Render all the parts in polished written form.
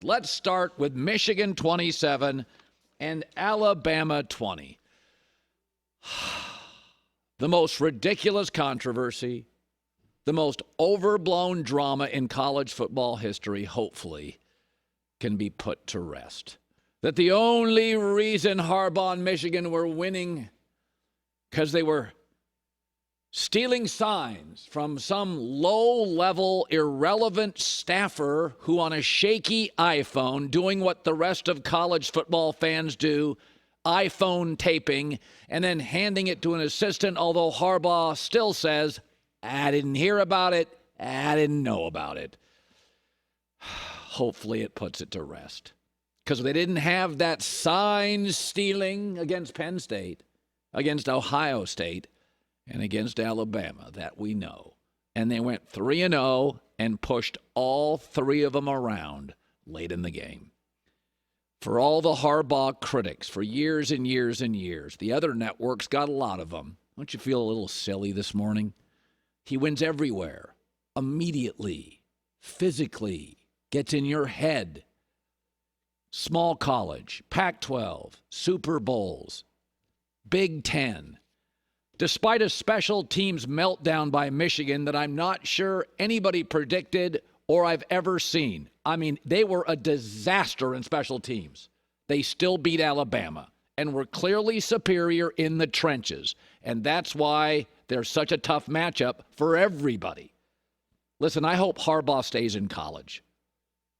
Let's start with Michigan 27 and Alabama 20. The most ridiculous controversy, the most overblown drama in college football history, hopefully, can be put to rest. That the only reason Harbaugh and Michigan were winning because they were stealing signs from some low-level, irrelevant staffer who on a shaky iPhone, doing what the rest of college football fans do, iPhone taping, and then handing it to an assistant, although Harbaugh still says, I didn't hear about it, I didn't know about it. Hopefully it puts it to rest. Because they didn't have that sign stealing against Penn State, against Ohio State, and against Alabama, that we know. And they went 3-0 and pushed all three of them around late in the game. For all the Harbaugh critics for years and years and years, the other networks got a lot of them. Don't you feel a little silly this morning? He wins everywhere, immediately, physically, gets in your head. Small college, Pac-12, Super Bowls, Big Ten. Despite a special teams meltdown by Michigan that I'm not sure anybody predicted or I've ever seen. I mean, they were a disaster in special teams. They still beat Alabama and were clearly superior in the trenches. And that's why they're such a tough matchup for everybody. Listen, I hope Harbaugh stays in college.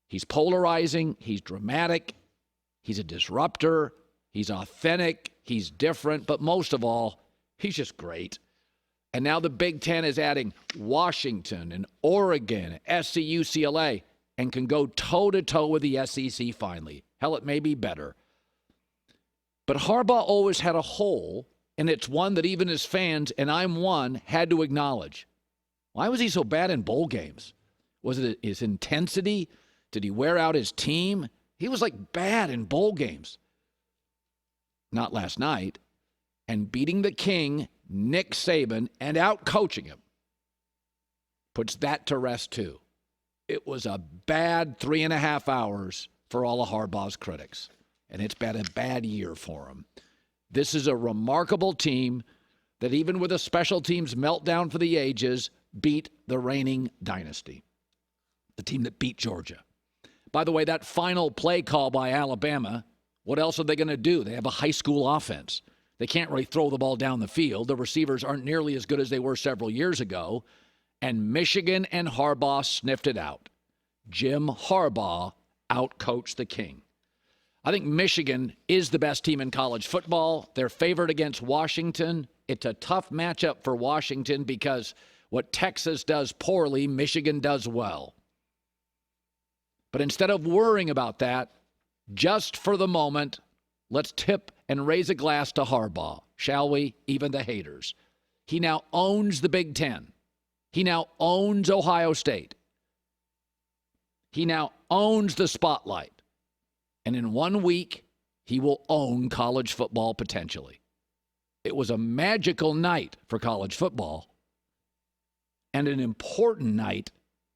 He's polarizing. He's dramatic. He's a disruptor. He's authentic. He's different. But most of all, he's just great. And now the Big Ten is adding Washington and Oregon, SC, UCLA, and can go toe-to-toe with the SEC finally. Hell, it may be better. But Harbaugh always had a hole, and it's one that even his fans, and I'm one, had to acknowledge. Why was he so bad in bowl games? Was it his intensity? Did he wear out his team? He was like bad in bowl games. Not last night. And beating the king, Nick Saban, and out-coaching him puts that to rest too. It was a bad 3.5 hours for all of Harbaugh's critics. And it's been a bad year for him. This is a remarkable team that even with a special teams meltdown for the ages, beat the reigning dynasty. The team that beat Georgia. By the way, that final play call by Alabama, what else are they going to do? They have a high school offense. They can't really throw the ball down the field. The receivers aren't nearly as good as they were several years ago. And Michigan and Harbaugh sniffed it out. Jim Harbaugh outcoached the king. I think Michigan is the best team in college football. They're favored against Washington. It's a tough matchup for Washington because what Texas does poorly, Michigan does well. But instead of worrying about that, just for the moment, let's tip and raise a glass to Harbaugh, shall we? Even the haters. He now owns the Big Ten. He now owns Ohio State. He now owns the spotlight. And in 1 week, he will own college football potentially. It was a magical night for college football and an important night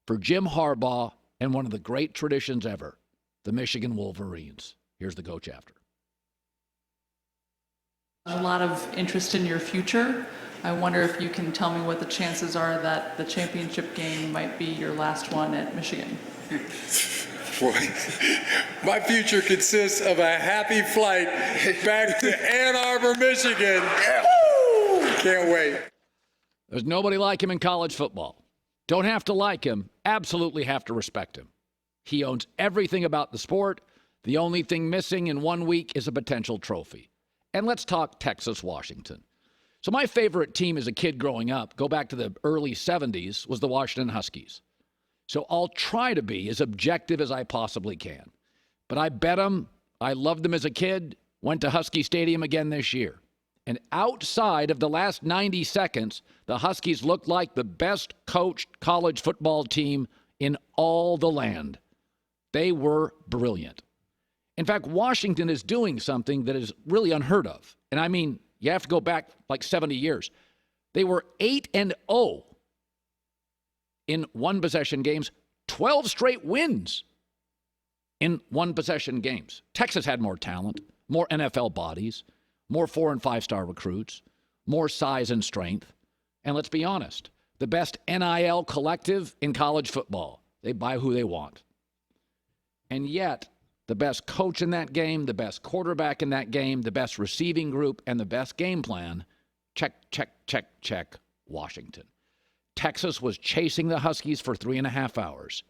for Jim Harbaugh and one of the great traditions ever, the Michigan Wolverines. Here's the coach after. A lot of interest in your future. I wonder if you can tell me what the chances are that the championship game might be your last one at Michigan. Boy, my future consists of a happy flight back to Ann Arbor, Michigan. Woo! Can't wait. There's nobody like him in college football. Don't have to like him, absolutely have to respect him. He owns everything about the sport. The only thing missing in 1 week is a potential trophy. And let's talk Texas, Washington. So my favorite team as a kid growing up, go back to the early 70s, was the Washington Huskies. So I'll try to be as objective as I possibly can. But I bet them, I loved them as a kid, went to Husky Stadium again this year. And outside of the last 90 seconds, the Huskies looked like the best coached college football team in all the land. They were brilliant. In fact, Washington is doing something that is really unheard of. And I mean, you have to go back like 70 years. They were 8-0 in one-possession games, 12 straight wins. in one-possession games. Texas had more talent, more NFL bodies, more 4- and 5-star recruits, more size and strength. And let's be honest, the best NIL collective in college football. They buy who they want. And yet, the best coach in that game, the best quarterback in that game, the best receiving group, and the best game plan, check, Washington. Texas was chasing the Huskies for 3.5 hours,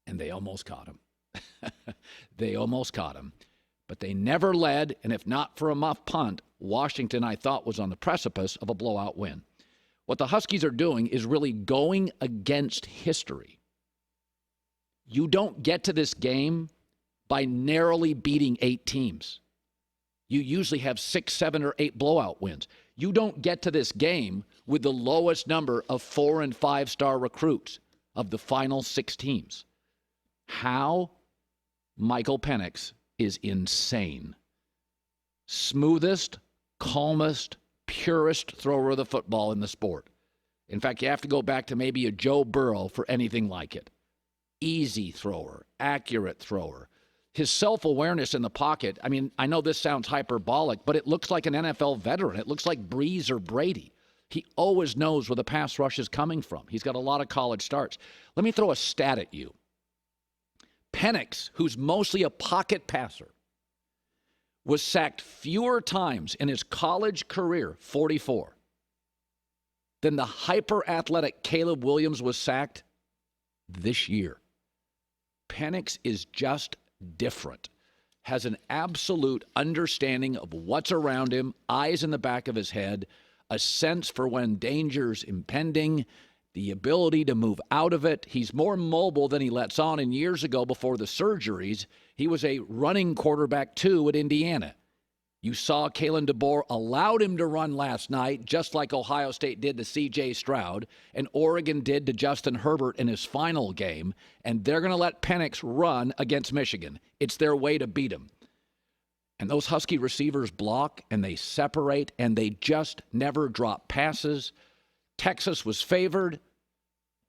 and they almost caught him. They almost caught him. But they never led, and if not for a muff punt, Washington, I thought, was on the precipice of a blowout win. What the Huskies are doing is really going against history. You don't get to this game by narrowly beating 8 teams. You usually have 6, 7, or 8 blowout wins. You don't get to this game with the lowest number of 4- and 5-star recruits of the final 6 teams. How? Michael Penix is insane. Smoothest, calmest, purest thrower of the football in the sport. In fact, you have to go back to maybe a Joe Burrow for anything like it. Easy thrower, accurate thrower. His self-awareness in the pocket, I mean, I know this sounds hyperbolic, but it looks like an NFL veteran. It looks like Breeze or Brady. He always knows where the pass rush is coming from. He's got a lot of college starts. Let me throw a stat at you. Penix, who's mostly a pocket passer, was sacked fewer times in his college career, 44, than the hyper-athletic Caleb Williams was sacked this year. Penix is just different, has an absolute understanding of what's around him, eyes in the back of his head, a sense for when danger's impending, the ability to move out of it. He's more mobile than he lets on. And years ago, before the surgeries, he was a running quarterback, too, at Indiana. You saw Kalen DeBoer allowed him to run last night, just like Ohio State did to C.J. Stroud, and Oregon did to Justin Herbert in his final game. And they're going to let Penix run against Michigan. It's their way to beat him. And those Husky receivers block, and they separate, and they just never drop passes. Texas was favored.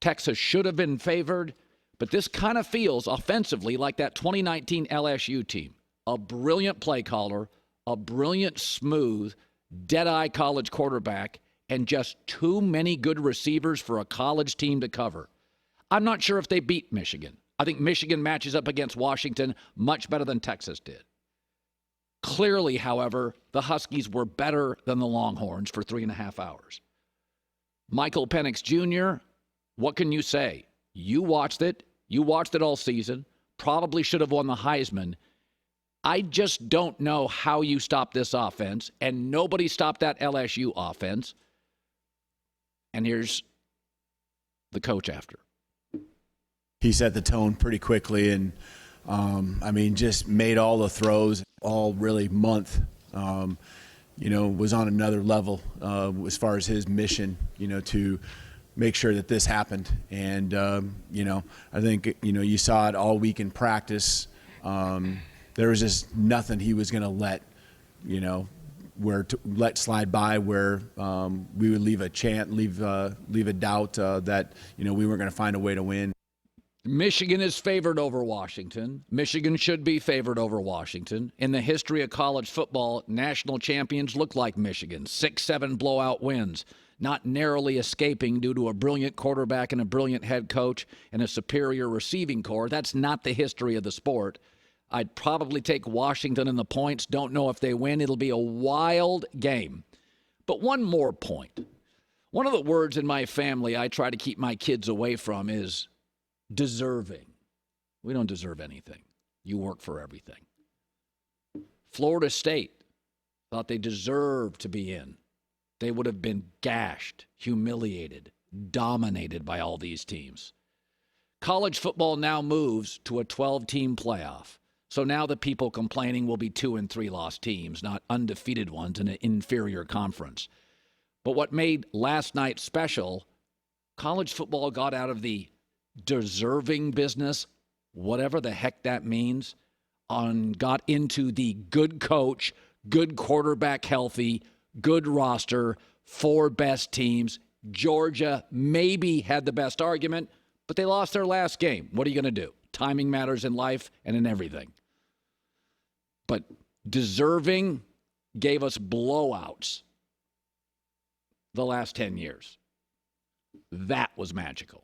Texas should have been favored. But this kind of feels offensively like that 2019 LSU team. A brilliant play caller, a brilliant, smooth, dead-eye college quarterback, and just too many good receivers for a college team to cover. I'm not sure if they beat Michigan. I think Michigan matches up against Washington much better than Texas did. Clearly, however, the Huskies were better than the Longhorns for 3.5 hours. Michael Penix Jr., what can you say? You watched it. You watched it all season. Probably should have won the Heisman. I just don't know how you stop this offense, and nobody stopped that LSU offense. And here's the coach after. He set the tone pretty quickly and, just made all the throws all really month. Was on another level as far as his mission, to make sure that this happened. And, I think, you saw it all week in practice. There was just nothing he was going to let, let slide by where we would leave a doubt that, we weren't going to find a way to win. Michigan is favored over Washington. Michigan should be favored over Washington. In the history of college football, national champions look like Michigan. 6-7 blowout wins, not narrowly escaping due to a brilliant quarterback and a brilliant head coach and a superior receiving corps. That's not the history of the sport. I'd probably take Washington in the points. Don't know if they win. It'll be a wild game. But one more point. One of the words in my family I try to keep my kids away from is deserving. We don't deserve anything. You work for everything. Florida State thought they deserved to be in. They would have been gashed, humiliated, dominated by all these teams. College football now moves to a 12-team playoff. So now the people complaining will be 2 and 3 lost teams, not undefeated ones in an inferior conference. But what made last night special, college football got out of the deserving business, whatever the heck that means, got into the good coach, good quarterback healthy, good roster, 4 best teams. Georgia maybe had the best argument, but they lost their last game. What are you going to do? Timing matters in life and in everything. But deserving gave us blowouts the last 10 years. That was magical.